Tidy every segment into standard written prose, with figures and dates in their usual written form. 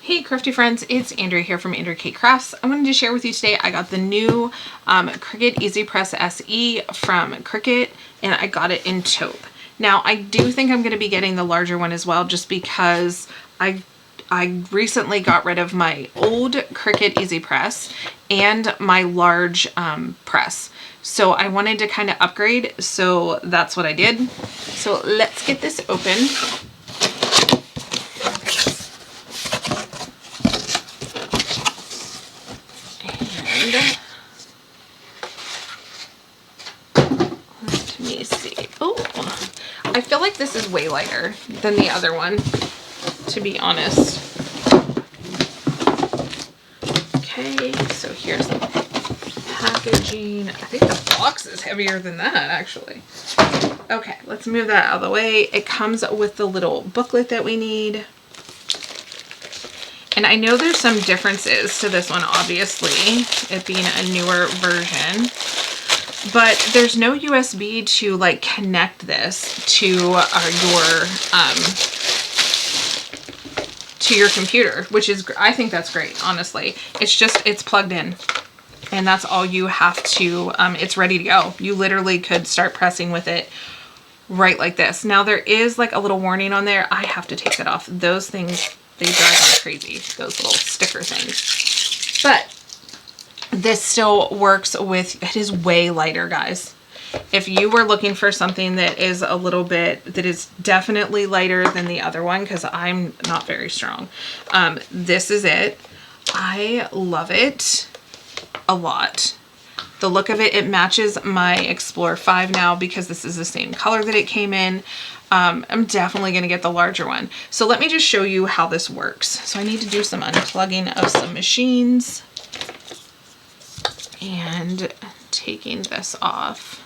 Hey crafty friends, it's Andrea here from Andrea Kay Crafts. I wanted to share with you today, I got the new Cricut EasyPress SE from Cricut, and I got it in taupe. Now I do think I'm going to be getting the larger one as well, just because I recently got rid of my old Cricut EasyPress and my large press. So I wanted to kind of upgrade, so that's what I did. So let's get this open. Let me see. Oh, I feel like this is way lighter than the other one, to be honest. Okay, so here's the packaging. I think the box is heavier than that, actually. Okay, let's move that out of the way. It comes with the little booklet that we need. And I know there's some differences to this one, obviously, it being a newer version. But there's no USB to like connect this to your computer, which is, I think that's great, honestly. It's plugged in, and that's all you have to, it's ready to go. You literally could start pressing with it right like this. Now there is like a little warning on there. I have to take it off. Those things, they drive me crazy, those little sticker things. But this still works with, it is way lighter, guys. If you were looking for something that is a little bit, that is definitely lighter than the other one, because I'm not very strong, this is it. I love it a lot. The look of it, it matches my Explorer 5 now because this is the same color that it came in. I'm definitely going to get the larger one. So let me just show you how this works. So I need to do some unplugging of some machines and taking this off.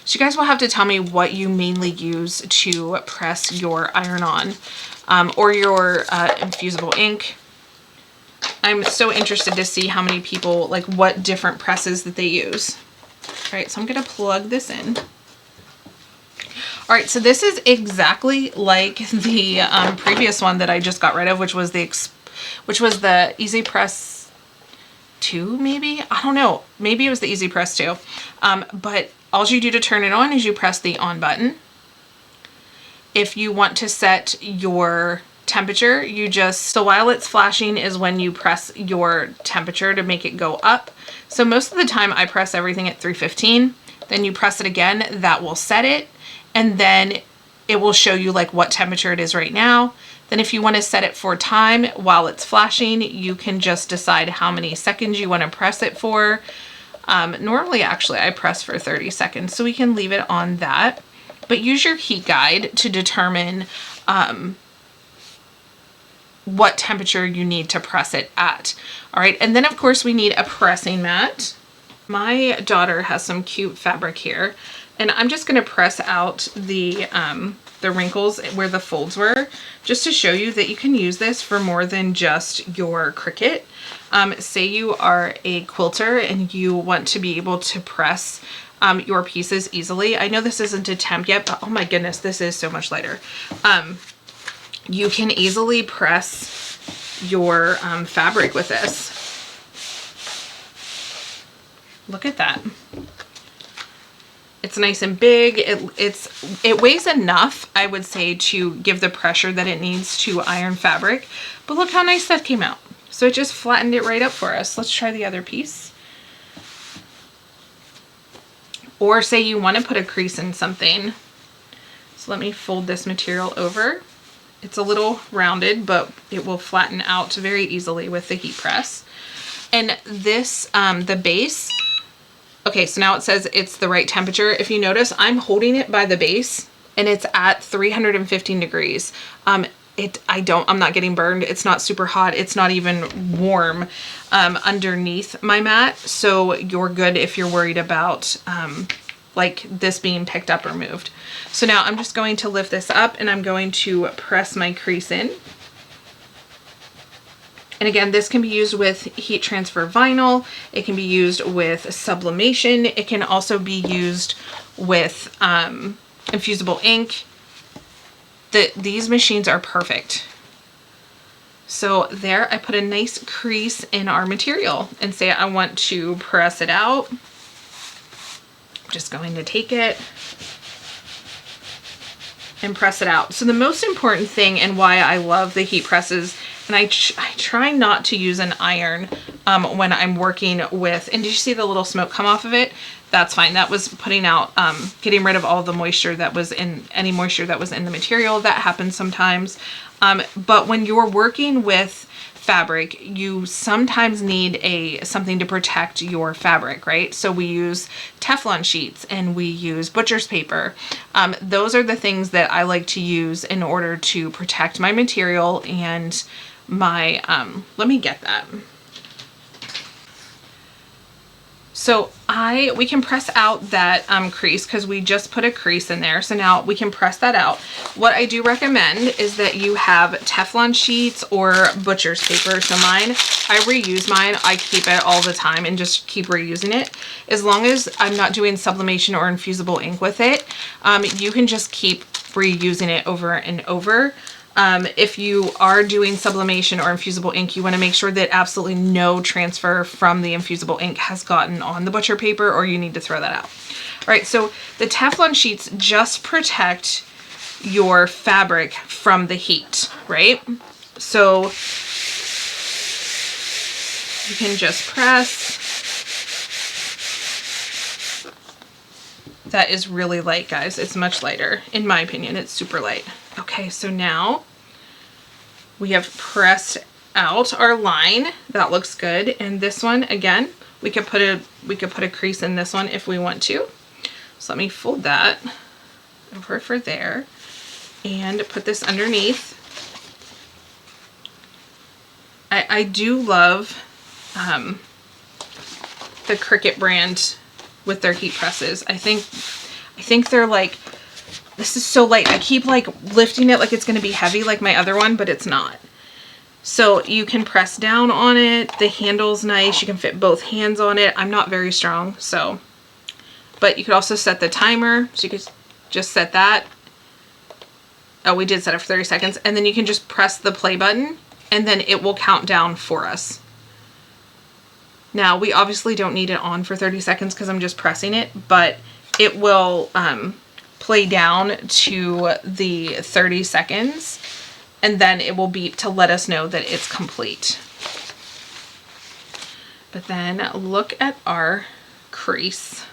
So you guys will have to tell me what you mainly use to press your iron-on or your infusible ink. I'm so interested to see how many people, like what different presses that they use. All right, so I'm going to plug this in. All right, so this is exactly like the previous one that I just got rid of, which was the EasyPress 2, maybe? I don't know. Maybe it was the EasyPress 2. But all you do to turn it on is you press the on button. If you want to set your temperature, you just, so while it's flashing is when you press your temperature to make it go up. So most of the time I press everything at 315. Then you press it again, that will set it. And then it will show you like what temperature it is right now. Then if you want to set it for time while it's flashing, you can just decide how many seconds you want to press it for. Normally, actually, I press for 30 seconds, so we can leave it on that. But use your heat guide to determine what temperature you need to press it at. All right, and then of course we need a pressing mat. My daughter has some cute fabric here, and I'm just going to press out the wrinkles where the folds were, just to show you that you can use this for more than just your Cricut. Say you are a quilter and you want to be able to press your pieces easily. I know this isn't a temp yet, but oh my goodness, this is so much lighter. You can easily press your fabric with this. Look at that. It's nice and big. It weighs enough, I would say, to give the pressure that it needs to iron fabric. But look how nice that came out. So it just flattened it right up for us. Let's try the other piece. Or say you want to put a crease in something. So let me fold this material over. It's a little rounded, but it will flatten out very easily with the heat press. And this, the base, okay, so now it says it's the right temperature. If you notice, I'm holding it by the base and it's at 315 degrees. I'm not getting burned. It's not super hot. It's not even warm underneath my mat. So you're good if you're worried about like this being picked up or moved. So now I'm just going to lift this up and I'm going to press my crease in. And again, this can be used with heat transfer vinyl. It can be used with sublimation. It can also be used with infusible ink. These machines are perfect. So there I put a nice crease in our material, and say I want to press it out. I'm just going to take it and press it out. So the most important thing, and why I love the heat presses, and I try not to use an iron when I'm working with, and did you see the little smoke come off of it? That's fine. That was putting out, getting rid of all the moisture that was in, any moisture that was in the material. That happens sometimes. But when you're working with fabric, you sometimes need something to protect your fabric, right? So we use Teflon sheets and we use butcher's paper. Those are the things that I like to use in order to protect my material and my, let me get that. So we can press out that crease because we just put a crease in there. So now we can press that out. What I do recommend is that you have Teflon sheets or butcher's paper. So mine, I reuse mine. I keep it all the time and just keep reusing it. As long as I'm not doing sublimation or infusible ink with it, you can just keep reusing it over and over. If you are doing sublimation or infusible ink, you want to make sure that absolutely no transfer from the infusible ink has gotten on the butcher paper, or you need to throw that out. All right, so the Teflon sheets just protect your fabric from the heat, right? So you can just press. That is really light, guys. It's much lighter. In my opinion, it's super light. Okay, so now we have pressed out our line. That looks good. And this one, again, we could put a crease in this one if we want to. So let me fold that over for there and put this underneath. I do love the Cricut brand with their heat presses. I think they're like, this is so light. I keep like lifting it like it's going to be heavy like my other one, but it's not. So you can press down on it. The handle's nice. You can fit both hands on it. I'm not very strong, so, but you could also set the timer. So you could just set that. Oh, we did set it for 30 seconds. And then you can just press the play button and then it will count down for us. Now we obviously don't need it on for 30 seconds because I'm just pressing it, but it will, play down to the 30 seconds and then it will beep to let us know that it's complete. But then look at our crease.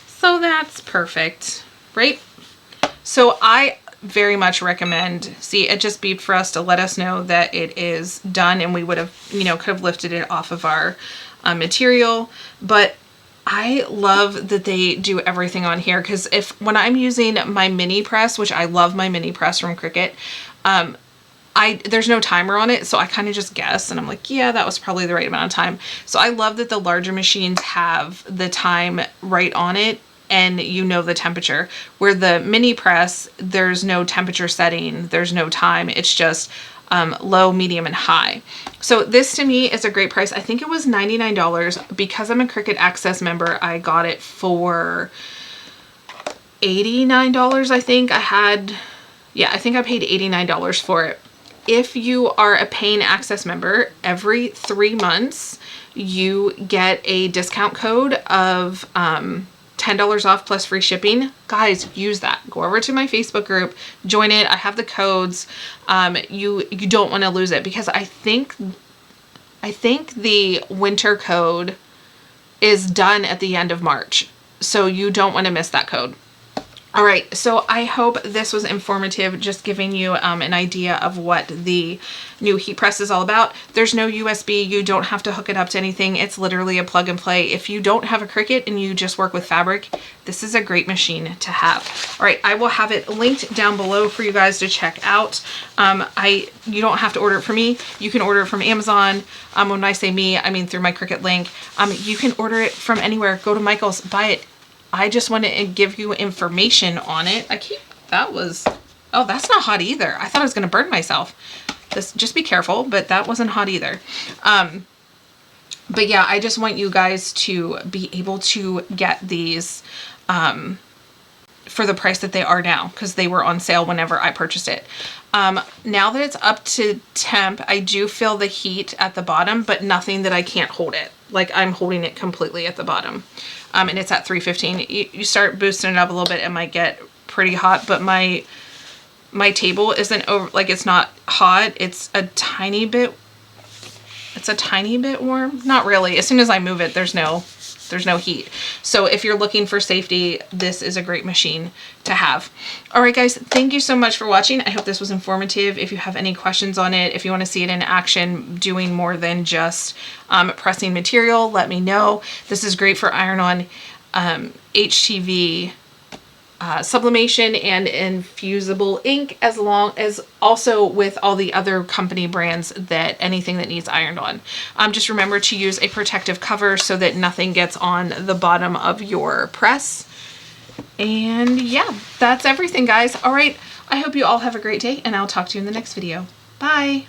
So that's perfect, right? So I very much recommend, see, it just beeped for us to let us know that it is done, and we would have, you know, could have lifted it off of our material. But I love that they do everything on here, because when I'm using my mini press, which I love my mini press from Cricut, there's no timer on it, so I kind of just guess, and I'm like, yeah, that was probably the right amount of time. So I love that the larger machines have the time right on it, and you know the temperature. Where the mini press, there's no temperature setting, there's no time, it's just low, medium, and high. So this to me is a great price. I think it was $99. Because I'm a Cricut Access member, I got it for $89, I think. I think I paid $89 for it. If you are a paying Access member, every 3 months you get a discount code of $10 off plus free shipping. Guys, use that. Go over to my Facebook group, join it. I have the codes. You don't want to lose it, because I think the winter code is done at the end of March. So you don't want to miss that code. All right, so I hope this was informative, just giving you an idea of what the new heat press is all about. There's no USB. You don't have to hook it up to anything. It's literally a plug and play. If you don't have a Cricut and you just work with fabric, this is a great machine to have. All right, I will have it linked down below for you guys to check out. You don't have to order it from me. You can order it from Amazon. When I say me, I mean through my Cricut link. You can order it from anywhere. Go to Michael's, buy it. I just want to give you information on it. Oh, that's not hot either. I thought I was going to burn myself. Just be careful, but that wasn't hot either. But yeah, I just want you guys to be able to get these for the price that they are now, because they were on sale whenever I purchased it. Now that it's up to temp, I do feel the heat at the bottom, but nothing that I can't hold it. Like I'm holding it completely at the bottom. And it's at 315. You start boosting it up a little bit, it might get pretty hot, but my table isn't over, like it's not hot. It's a tiny bit warm. Not really. As soon as I move it, there's no heat. So if you're looking for safety, this is a great machine to have. All right, guys, thank you so much for watching. I hope this was informative. If you have any questions on it, if you want to see it in action, doing more than just pressing material, let me know. This is great for iron-on HTV sublimation and infusible ink, as long as also with all the other company brands that anything that needs ironed on. Just remember to use a protective cover so that nothing gets on the bottom of your press. And yeah, that's everything, guys. All right, I hope you all have a great day, and I'll talk to you in the next video. Bye.